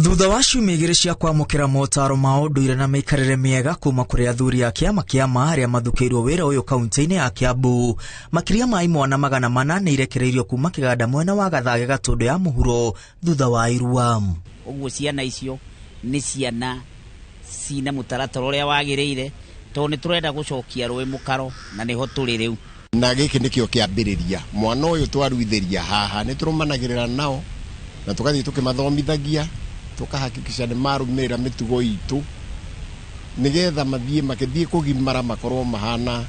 Thutha wa ciumia igĩrĩ cia kwamũkĩra motaro ma ũndũire na mĩikarĩre mĩega kuma kũrĩ athuri a kĩama kĩa arĩa mathukĩirwo wĩra ũyũ kaunti-inĩ ya Kiambu, makĩria ma imwana 400 nĩ irekereirio kuma kĩganda mwena wa Gathage Gatũndũ ya mũhuro thutha wa irua. Ũguo ciana icio nĩ ciana cina mũtaratara ũrĩa wagĩrĩire, tondũ nĩ tũrenda gũcokia rũĩ mũkaro na nĩho tũrĩ rĩu. Na gĩkĩ nĩkĩo kĩambĩrĩria, mwana ũyũ twaruithĩria haha nĩ tũrũmanagĩrĩra nao na tũgathiĩ tũkĩmathomithagia, tũkahakikisha nĩ marũmĩrĩra mĩtugo itũ nĩgetha magĩthiĩ kũgimara makorwo mahana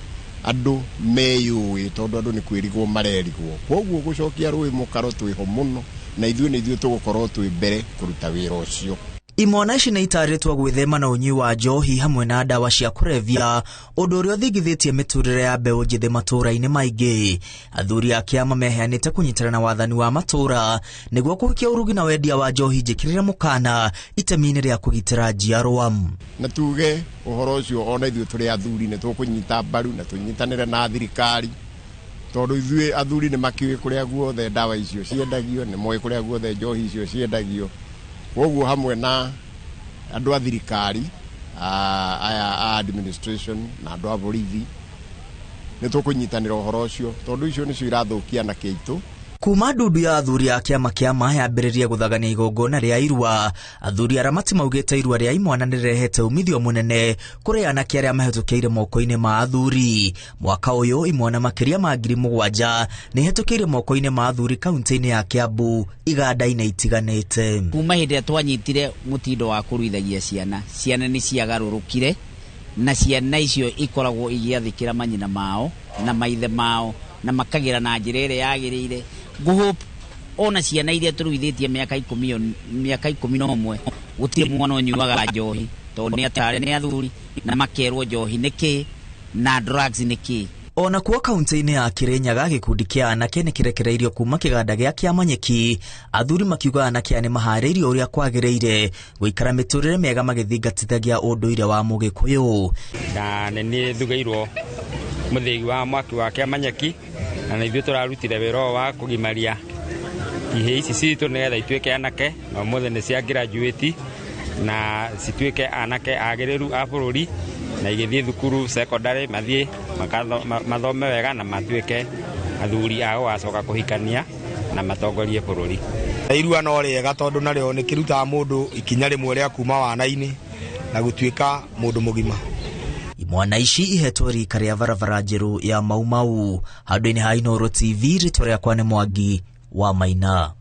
andũ meyũĩ, tondũ andũ nĩ kwĩrigwo marerigwo. Koguo gũcokia rũĩ mũkaro twĩho mũno na ithuĩ tũgũkorwo twĩ mbere kũruta wĩra ũcio. Imwana ici nĩ itarĩtwo gwĩthema na ũnyui wa njohi hamwe na ndawa cia kũrebia, ũndũ ũrĩa ũthingithĩtie mĩtũrĩre ya mbeũ njĩthĩ matũũra-inĩ maingĩ. Athuri a kĩama meheanĩte kũnyitana na wathani wa matũũra nĩguo kũhikia ũrugi na wendia wa njohi njĩkĩrĩre mũkana itemi-inĩ rĩa kũgitĩra njiarwa. Na tuge ũhoro ũcio ona ithuĩ tũrĩ athuri nĩ tũkũnyita mbaru na tũnyitanĩre na thirikari, tondũ ithuĩ athuri nĩ makĩũĩ kũrĩa guothe ndawa icio ciendagio, nĩ moĩ kũrĩa guothe njohi icio ciendagio. Koguo hamwe na andũ a thirikari, aya administration na andũ a borithi nĩ tũkũnyitanĩra ũhoro ũcio, tondũ icio nĩcio irathũkia na kĩitũ. Kuma ndundu ya athuri a kĩama yambĩrĩria gũthagania igongona rĩa irua, athuri aramati maugĩte irua rĩa imwana nĩ rĩrehete umithio mũnene kũrĩ anake arĩa mahĩtũkĩire moko-inĩ ma athuri. Mwaka ũyũ imwana makĩria ma 7,000 nĩ hetũkĩire moko-inĩ ma athuri kaunti-inĩ ya Kiambu iganda-inĩ itiganĩte. Kuma hĩndĩ twanyitire mũtindo wa kũruithagia ciana nĩ ciagarũrũkire, na ciana icio ikoragwo igĩathĩkĩra manyina mao na maithe mao na makagĩra na njĩra ĩrĩa yagĩrĩire. Ngũhope ona ciana iria tũruithĩtie mĩaka 11 gũtirĩ mwana ũnyuaga njohi, tondũ nĩ atare nĩ athuri na makerwo njohi nĩkĩ na drugs nĩkĩ. Ona kuo kaunti-inĩ ya Kirinyaga gĩkundi kĩa anake nĩ kĩrekereirio kuma kĩganda gĩa Kĩamanyeki, athuri makiuga anake nĩ maharĩirio ũrĩa kwagĩrĩire gũikara mĩtũrĩre mĩega magĩthingatithagia ũndũire wa Mũgĩkũyũ. Na nĩ thugĩirwo mũthĩgi wa mwaki wa Kĩamanyeki, na ithuĩ tũrarutire wĩra wa kũgimaria ihĩ ici citũ nĩgetha ituĩke anake, na ũmũthĩ nĩ cia graduate na cituĩke anake agĩrĩru a bũrũri, na igĩthiĩ thukuru secondary mathiĩ mathome wega na matuĩke athuri a gũgacoka kũhikania na matongorie bũrũri. Irua no rĩega tondũ narĩo nĩ kĩrutaga mũndũ ikinya rĩmwe rĩa kuma wana-inĩ na gũtuĩka mũndũ mũgima. Imwana ici ihetwo rika rĩa Barabara njerũ ya Maumau. Handũ-inĩ ha Inooro TV, rĩtwa rĩakwa nĩ Mwangi wa Maina.